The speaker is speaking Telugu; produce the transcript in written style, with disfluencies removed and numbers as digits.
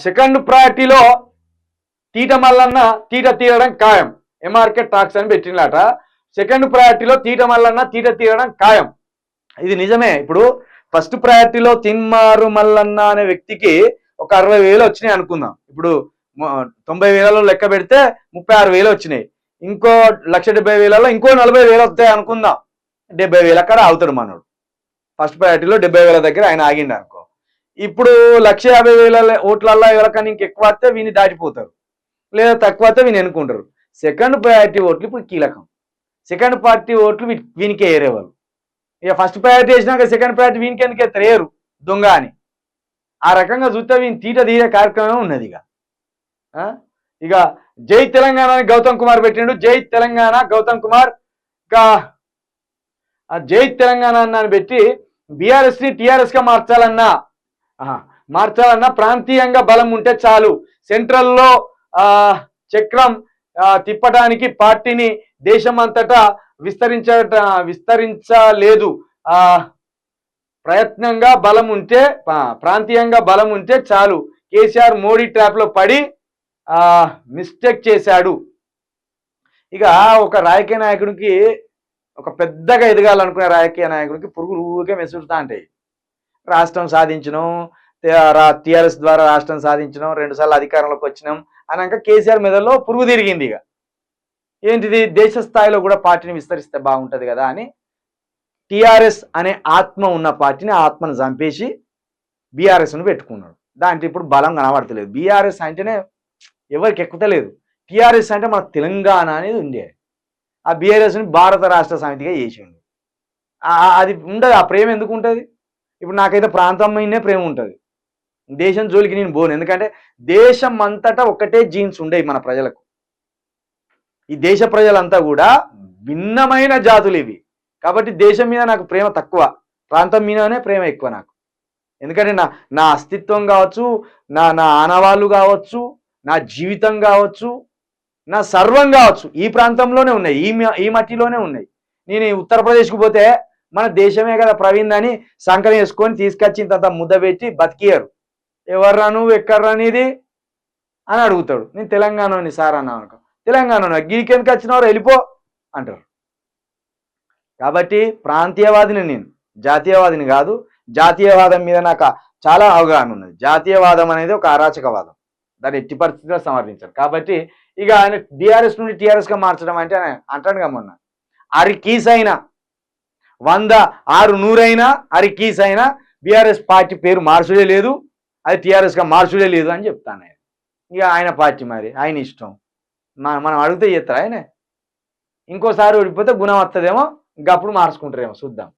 సెకండ్ ప్రయారిటీలో తీట మల్లన్న తీట తీయడం ఖాయం. ఎంఆర్కే టాక్స్ అని పెట్టినలాట. సెకండ్ ప్రయారిటీలో తీట మల్లన్న తీట తీయడం ఖాయం. ఇది నిజమే. ఇప్పుడు ఫస్ట్ ప్రయారిటీలో తిన్మారు మల్లన్న అనే వ్యక్తికి ఒక 60,000 వచ్చినాయి అనుకుందాం. ఇప్పుడు 90,000లో లెక్క పెడితే 36,000 వచ్చినాయి. ఇంకో 1,70,000లో ఇంకో 40,000 వస్తాయి అనుకుందాం. 70,000 అక్కడ అవుతాడు మనోడు. ఫస్ట్ ప్రయారిటీలో 70,000 దగ్గర ఆయన ఆగిండు అనుకో. ఇప్పుడు 1,50,000 ఓట్లల్లో ఎవరికైనా ఇంకెక్కువ వస్తే వీని దాటిపోతారు, లేదా తక్కువ వస్తే వీని ఎన్నుకుంటారు. సెకండ్ ప్రయారిటీ ఓట్లు ఇప్పుడు కీలకం. సెకండ్ పార్టీ ఓట్లు వీనికే ఏరేవాళ్ళు. ఇక ఫస్ట్ ప్రయారిటీ వేసినాక సెకండ్ ప్రయారిటీ వీనికి ఎందుకు ఎత్తరేరు దొంగ అని. ఆ రకంగా చూస్తే వీని తీట తీరే కార్యక్రమం ఉన్నది. ఇక జై తెలంగాణ అని గౌతమ్ కుమార్ పెట్టిండు. జై తెలంగాణ గౌతమ్ కుమార్. ఇంకా జై తెలంగాణ అని పెట్టి బీఆర్ఎస్ ని టీఆర్ఎస్ గా మార్చాలన్నా ప్రాంతీయంగా బలం ఉంటే చాలు. సెంట్రల్లో చక్రం తిప్పడానికి పార్టీని దేశం అంతటా విస్తరించలేదు. ప్రయత్నంగా బలం ఉంటే ప్రాంతీయంగా బలం ఉంటే చాలు. కేసీఆర్ మోడీ ట్రాప్ లో పడి మిస్టేక్ చేశాడు. ఇక ఒక రాజకీయ నాయకుడికి, ఒక పెద్దగా ఎదగాలనుకునే రాజకీయ నాయకుడికి పురుగులు ఊరికే మెసులుతా ఉంటాయి. రాష్ట్రం సాధించడం, టీఆర్ఎస్ ద్వారా రాష్ట్రం సాధించడం, 2 సార్లు అధికారంలోకి వచ్చినాం అన్నాక కేసీఆర్ మెదడులో పురుగు తిరిగింది. ఇక ఏంటిది, దేశ స్థాయిలో కూడా పార్టీని విస్తరిస్తే బాగుంటుంది కదా అని టీఆర్ఎస్ అనే ఆత్మ ఉన్న పార్టీని ఆత్మను చంపేసి బీఆర్ఎస్ను పెట్టుకున్నాడు. దాంట్లో ఇప్పుడు బలం కనబడతలేదు. బీఆర్ఎస్ అంటేనే ఎవరికి ఎక్కుతలేదు. టీఆర్ఎస్ అంటే మన తెలంగాణ అనేది ఉండే. ఆ బీఆర్ఎస్ని భారత రాష్ట్ర సమితిగా చేసిండు. అది ఉండదు. ఆ ప్రేమ ఎందుకు ఉంటుంది? ఇప్పుడు నాకైతే ప్రాంతం మీదనే ప్రేమ ఉంటుంది. దేశం జోలికి నేను పోను. ఎందుకంటే దేశం అంతటా ఒకటే జీన్స్ ఉండేవి మన ప్రజలకు. ఈ దేశ ప్రజలంతా కూడా భిన్నమైన జాతులు ఇవి. కాబట్టి దేశం మీద నాకు ప్రేమ తక్కువ, ప్రాంతం మీదనే ప్రేమ ఎక్కువ నాకు. ఎందుకంటే నా అస్తిత్వం కావచ్చు, నా ఆనవాళ్ళు కావచ్చు, నా జీవితం కావచ్చు, నా సర్వం కావచ్చు ఈ ప్రాంతంలోనే ఉన్నాయి, ఈ మట్టిలోనే ఉన్నాయి. నేను ఉత్తరప్రదేశ్కి పోతే మన దేశమే కదా ప్రవీణ్ అని సంకలం వేసుకొని తీసుకొచ్చి ఇంత ముద్ద పెట్టి బతికియారు. ఎవర్రా నువ్వు, ఎక్కడ్రా నీది అని అడుగుతాడు. నేను తెలంగాణని సార్ అన్నా అనుకో, తెలంగాణ గీకెందుకు వచ్చినవారు వెళ్ళిపో అంటారు. కాబట్టి ప్రాంతీయవాదిని నేను, జాతీయవాదిని కాదు. జాతీయవాదం మీద నాకు చాలా అవగాహన ఉన్నది. జాతీయవాదం అనేది ఒక అరాచకవాదం, దాన్ని ఎట్టి పరిస్థితిలో సమర్థించారు. కాబట్టి ఇక ఆయన బీఆర్ఎస్ నుండి టీఆర్ఎస్గా మార్చడం అంటే ఆయన అంటాడుగా మొన్న, అరికీసైనా 100, 6, 100 అయినా అరికీసైనా బీఆర్ఎస్ పార్టీ పేరు మార్చుడే లేదు, అది టీఆర్ఎస్గా మార్చుడే లేదు అని చెప్తాను. ఆయన ఇక ఆయన పార్టీ, మరి ఆయన ఇష్టం. మనం అడిగితే చేస్తారు. ఆయన ఇంకోసారి ఓడిపోతే గుణం వస్తుందేమో, ఇంకప్పుడు మార్చుకుంటారేమో చూద్దాం.